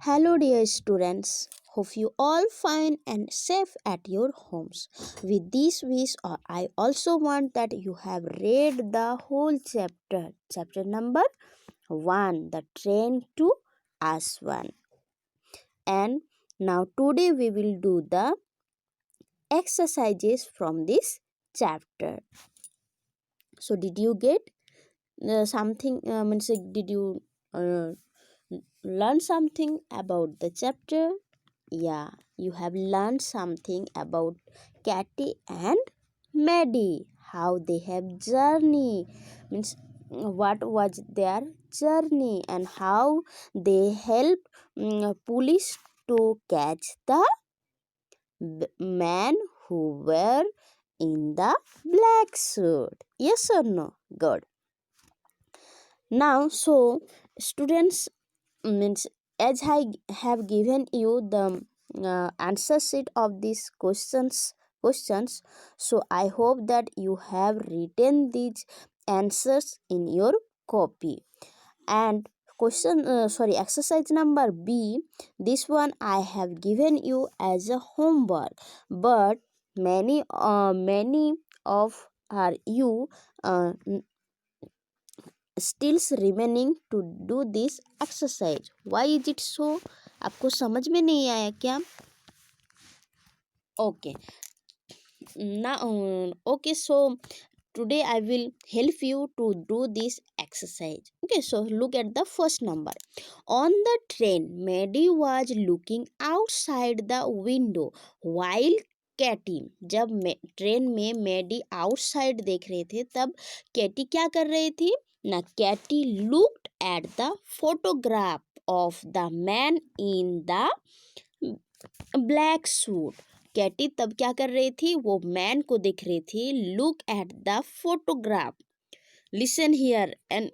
Hello, dear students. Hope you all fine and safe at your homes. With this wish, I also want that you have read the whole chapter. Chapter number 1, The Train to Aswan. And now today we will do the exercises from this chapter. So, did you get something? Did you uh, learn something about the chapter? Yeah, you have learned something about Katy and Maddie, how they have journey, means what was their journey and how they help police to catch the man who were in the black suit. Yes or no? Good. Now, so students, means as I have given you the answer sheet of these questions, so I hope that you have written these answers in your copy. And exercise number B, this one I have given you as a homework, but many of are you still remaining to do this exercise. Why is it so? आपको समझ में नहीं आया क्या? Okay. Now, okay. So today I will help you to do this exercise. Okay. So look at the first number. On the train, Maddie was looking outside the window while Katie जब train में Maddie outside देख रहे थे तब Katie क्या कर रही थी ना Katie looked at the photograph of the man in the black suit Katie तब क्या कर रही थी वो मैन को देख रही थी look at the photograph listen here and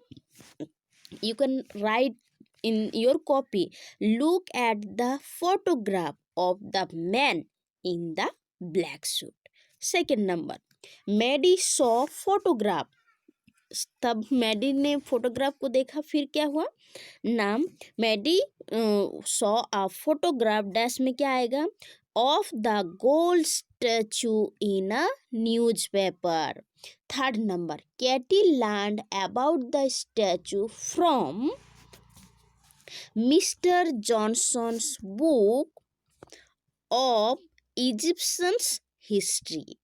you can write in your copy look at the photograph of the man in the black suit. Second number, Maddie saw photograph. तब मैडी ने photograph को देखा फिर क्या हुआ नाम Maddie saw a photograph dash में क्या आएगा of the gold statue in a newspaper. Third number, Katie learned about the statue from mister Johnson's book of Egyptians history.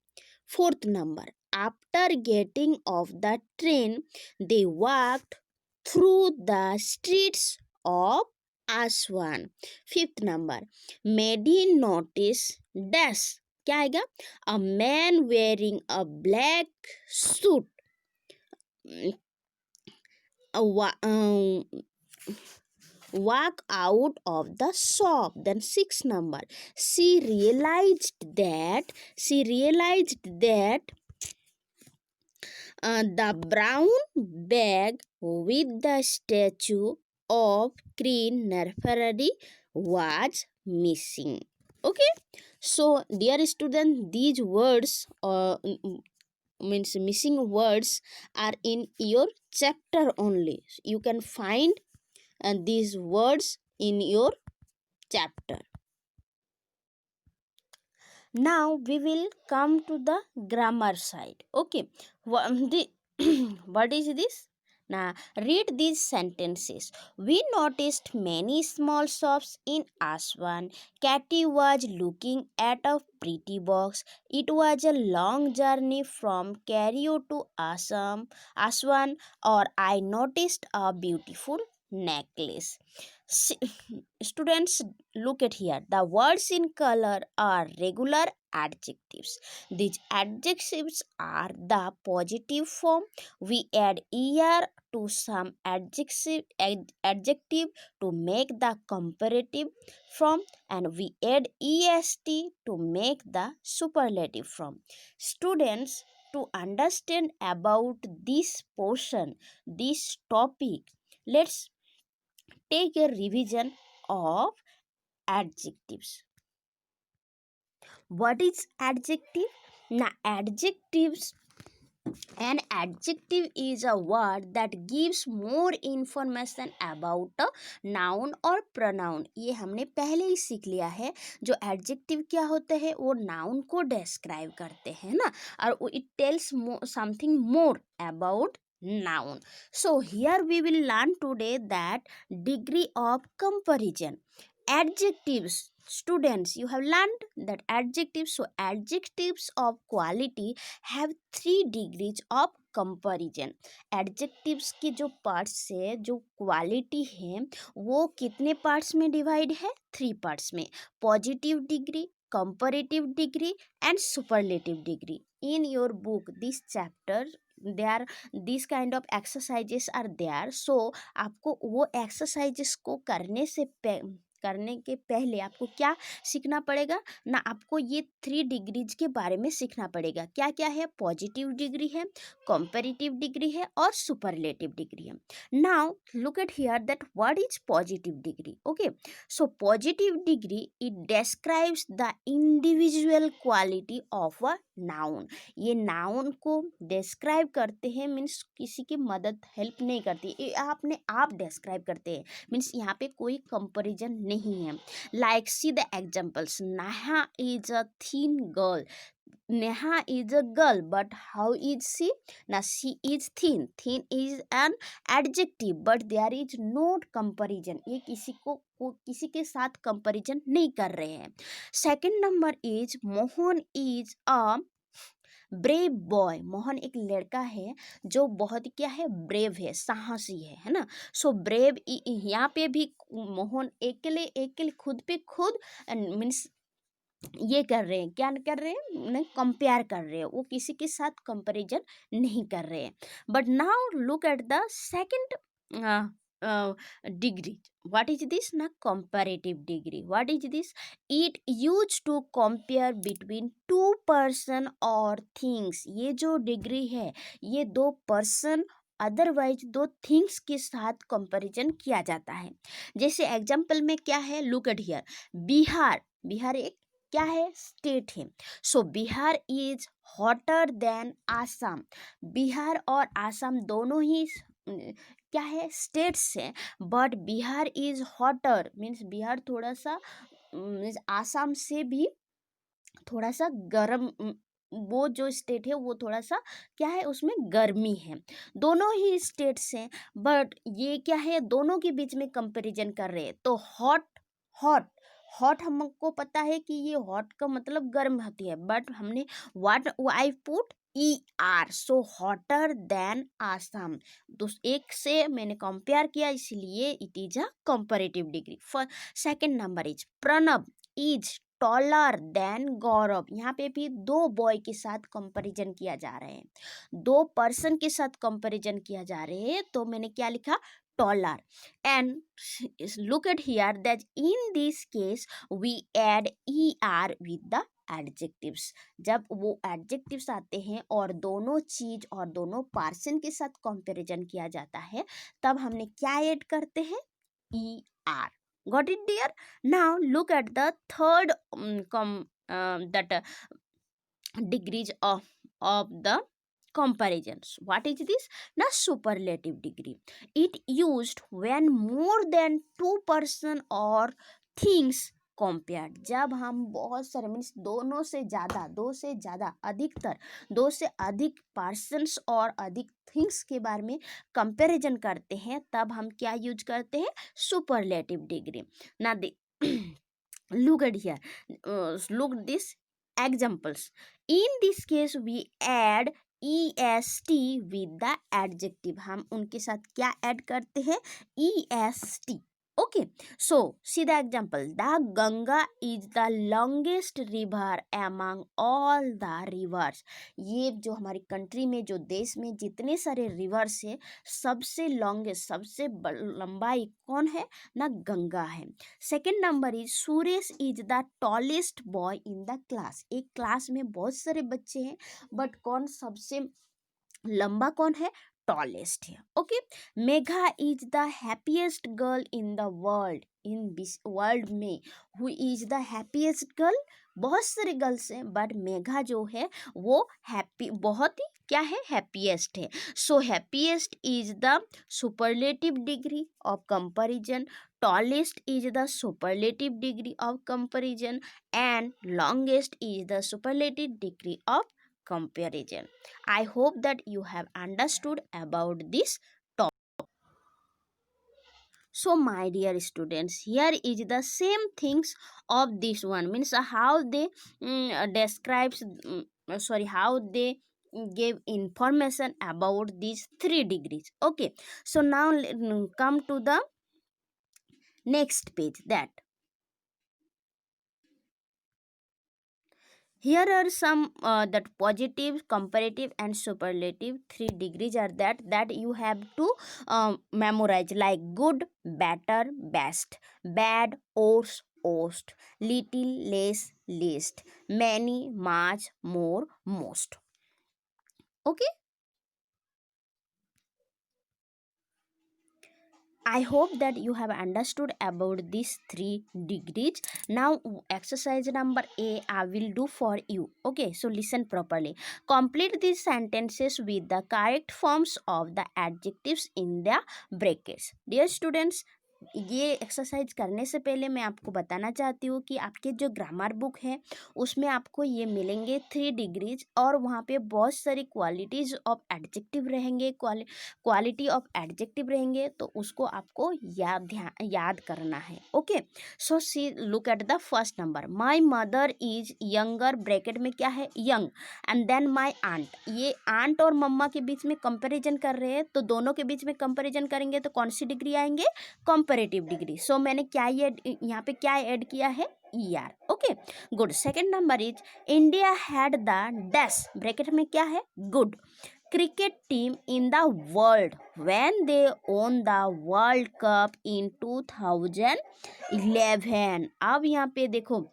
Fourth number, after getting off the train, they walked through the streets of Aswan. Fifth number, Maddie noticed dash क्या आएगा a man wearing a black suit walk out of the shop. Then sixth number, she realized that the brown bag with the statue of Queen Nefertari was missing. Okay, so dear student, these words means missing words are in your chapter only. You can find these words in your chapter. Now we will come to the grammar side. Okay, what is this? Now read these sentences. We noticed many small shops in Aswan. Katy was looking at a pretty box. It was a long journey from Cairo to Aswan, or I noticed a beautiful necklace. Students, look at here. The words in color are regular adjectives. These adjectives are the positive form. We add er to some adjective to make the comparative form, and we add est to make the superlative form. Students, to understand about this portion, this topic, let's take a revision of adjectives. What is adjective? Now, adjectives An adjective is a word that gives more information about a noun or pronoun. ये हमने पहले ही सीख लिया है. जो adjective क्या होते हैं, वो noun को describe करते हैं ना, और it tells something more about noun. So here we will learn today that degree of comparison. Adjectives, students, you have learned that adjectives. So adjectives of quality have 3 degrees of comparison. Adjectives के जो parts है, जो quality है, वो कितने parts में divide है? 3 parts में. Positive degree, comparative degree and superlative degree. In your book this chapter there this kind of exercises are there. So आपको वो एक्सरसाइजेस को करने के पहले आपको क्या सीखना पड़ेगा ना, आपको ये 3 डिग्रीज के बारे में सीखना पड़ेगा. क्या क्या है? पॉजिटिव डिग्री है, कंपैरेटिव डिग्री है और सुपरलेटिव डिग्री है. Now look eight here that what is positive degree. Okay, so positive degree it describes the individual quality of a noun. ये नाउन को डिस्क्राइब करते हैं, मीन्स किसी की मदद हेल्प नहीं करती, ये आपने आप डिस्क्राइब करते हैं, मीन्स यहाँ पे कोई कंपैरिजन नहीं है. Like see the examples. Neha is a thin girl. Neha is a girl, but how is she? ना, she is thin. Thin is an adjective, but there is not comparison. ये किसी के साथ कंपैरिजन नहीं कर रहे हैं. Second number is Mohan is a brave boy. Mohan एक लड़का है जो बहुत क्या है? ब्रेव है, साहसी है ना. सो ब्रेव, यहाँ पे भी मोहन अकेले खुद पे खुद मीन्स ये कर रहे हैं, क्या कर रहे हैं? नहीं, कंपेयर कर रहे हैं, वो किसी के साथ कंपैरिजन नहीं कर रहे हैं. But now look at the second degree. What is this? ना, comparative degree. What is this? It use to compare between 2 person और थिंग्स. ये जो डिग्री है, ये 2 पर्सन अदरवाइज 2 थिंग्स के साथ कंपैरिजन किया जाता है. जैसे एग्जाम्पल में क्या है? Look at here. बिहार एक क्या है? स्टेट है. So Bihar is hotter than Assam. Bihar और आसाम दोनों ही क्या है? स्टेट्स हैं, but Bihar is hotter, means Bihar थोड़ा सा मीन्स आसाम से भी थोड़ा सा गर्म, वो जो स्टेट है वो थोड़ा सा क्या है? उसमें गर्मी है. दोनों ही स्टेट्स हैं, बट ये क्या है? दोनों के बीच में कंपैरिजन कर रहे हैं. तो हॉट हॉट हॉट हमको पता है कि ये हॉट का मतलब गर्म होती है, बट हमने what I put ER. So hotter than Assam. तो एक से मैंने कंपेयर किया, इसलिए it is a comparative degree. Second number is Pranab is taller than Gaurav. यहाँ पे भी 2 बॉय के साथ कंपैरिजन किया जा रहे हैं, 2 पर्सन के साथ कंपैरिजन किया जा रहे हैं. तो मैंने क्या लिखा? Taller. And look at here that in this case we add ER with the adjectives. जब वो adjectives आते हैं और दोनों चीज और दोनों पर्सन के साथ कंपैरिजन किया जाता है, तब हमने क्या ऐड करते हैं? ER. Got it, dear? Now look at the third that degrees of the comparisons. What is this? Na, superlative degree. It used when more than 2 person or things compared. जब हम बहुत सारे मीन्स दो से ज़्यादा अधिकतर 2 से अधिक पर्सन्स और अधिक थिंग्स के बारे में कंपैरिजन करते हैं, तब हम क्या यूज करते हैं? Superlative degree. ना look at here. Look this examples. In this case we add EST with the adjective. हम उनके साथ क्या ऐड करते हैं? EST. Okay, so see the example. The Ganga is the longest river among all the rivers. ये जो हमारी country में, जो देश में जितने सारे रिवर्स है, सबसे लॉन्गेस्ट, सबसे लंबाई कौन है? ना, गंगा है. Second number is Suresh is the tallest boy in the class. एक क्लास में बहुत सारे बच्चे हैं, बट कौन सबसे लंबा कौन है? tallest है. Okay, Megha is the happiest girl in the world. In world में who is the happiest girl, बहुत सारे गर्ल्स हैं बट मेघा जो है वो हैप्पी, बहुत ही क्या है, हैप्पीएस्ट है. So happiest is the superlative degree of comparison, tallest is the superlative degree of comparison, and longest is the superlative degree of comparison. I hope that you have understood about this topic. So my dear students, here is the same things of this one, means how they describes how they give information about these three degrees. Okay, so now come to the next page. That here are some that positive, comparative and superlative three degrees are that you have to memorize, like good, better, best, bad, worse, worst, little, less, least, many, much, more, most. Okay, I hope that you have understood about these three degrees. Now exercise number A I will do for you. Okay, so listen properly. Complete these sentences with the correct forms of the adjectives in the brackets. Dear students, ये exercise करने से पहले मैं आपको बताना चाहती हूँ कि आपके जो ग्रामर बुक है उसमें आपको ये मिलेंगे थ्री डिग्रीज, और वहाँ पे बहुत सारी क्वालिटीज़ ऑफ एडजेक्टिव रहेंगे, क्वालिटी ऑफ एडजेक्टिव रहेंगे, तो उसको आपको याद करना है. Okay, so see look at the first number. My mother is younger, bracket में क्या है, young, and then my aunt. ये आंट और मम्मा के बीच में कंपेरिजन कर रहे हैं, तो दोनों के बीच में कंपेरिजन करेंगे तो कौन सी डिग्री आएंगे, कंपेरेटिव डिग्री. सो मैंने क्या ये यहाँ पे क्या ऐड किया है, ER. Okay, good. Second number is India had the dash, bracket में क्या है, good, cricket team in the world when they won the World Cup in 2011. अब यहाँ पे देखो,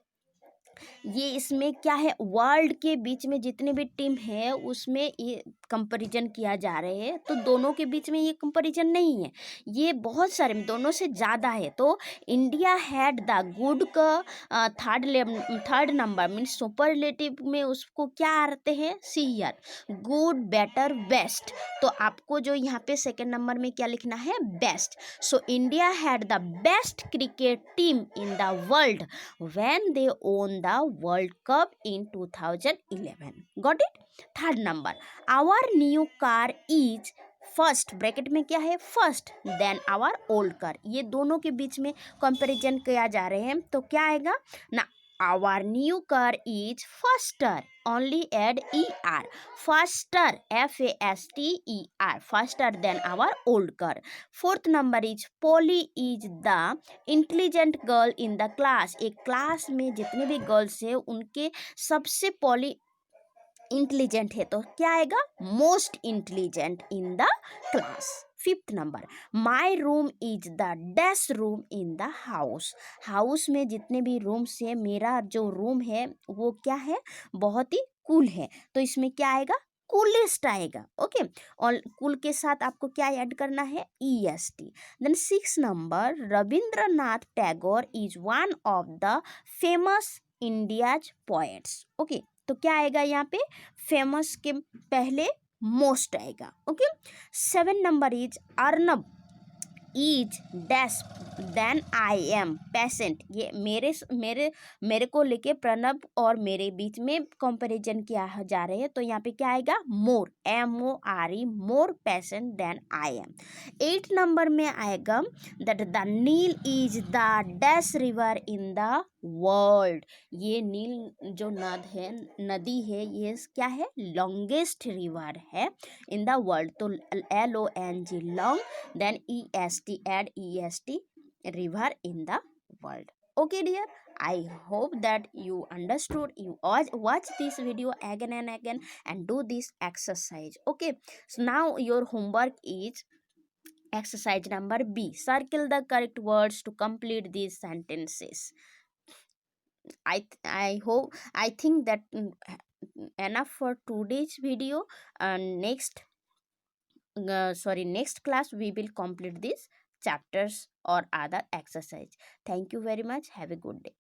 ये इसमें क्या है, वर्ल्ड के बीच में जितने भी टीम है उसमें ये कंपैरिजन किया जा रहे हैं, तो दोनों के बीच में ये कंपैरिजन नहीं है, ये बहुत सारे दोनों से ज़्यादा है. तो इंडिया हैड द गुड का थर्ड नंबर मीन्स सुपरलेटिव में उसको क्या आते हैं, सी ईयर, गुड, बेटर, बेस्ट. तो आपको जो यहाँ पे सेकेंड नंबर में क्या लिखना है, best. So India had the best cricket team in the world when they won the World Cup in 2011. Got it? Third number, our new car is first, bracket में क्या है, first, then our old car. ये दोनों के बीच में comparison किया जा रहे हैं, तो क्या आएगा ना, our new car is faster, only add er, faster, faster, faster than our old car. Fourth number is Polly is the intelligent girl in the class. एक क्लास में जितने भी गर्ल्स है उनके सबसे पॉली इंटेलिजेंट है, तो क्या आएगा, most intelligent in the class. Fifth number, my room is the dash room in the house. House में जितने भी रूम्स है, मेरा जो रूम है वो क्या है, बहुत ही कूल है, तो इसमें क्या आएगा, कूलेस्ट आएगा. ओके, और कूल के साथ आपको क्या ऐड करना है, EST. Then six number, Rabindranath Tagore is one of the famous India's poets. Okay, तो क्या आएगा यहाँ पे, फेमस के पहले मोस्ट आएगा. Okay, seven number is Arnab is dash then I am patient. ये मेरे को लेके प्रणब और मेरे बीच में कंपैरिजन किया जा रहे हैं, तो यहाँ पे क्या आएगा, more, MORE, more patient then I am. Eight number में आएगा that the Nile is the dash river in the world. ये नील जो नदी है ये क्या है, लॉन्गेस्ट रिवर है इन द वर्ल्ड. तो LONG long, then EST, add EST, river in the world. Okay dear, I hope that you understood. You watch this video again and again and do this exercise. Okay, so now your homework is exercise number B. Circle the correct words to complete these sentences. I hope, I think that enough for today's video, and next sorry, next class we will complete these chapters or other exercise. Thank you very much. Have a good day.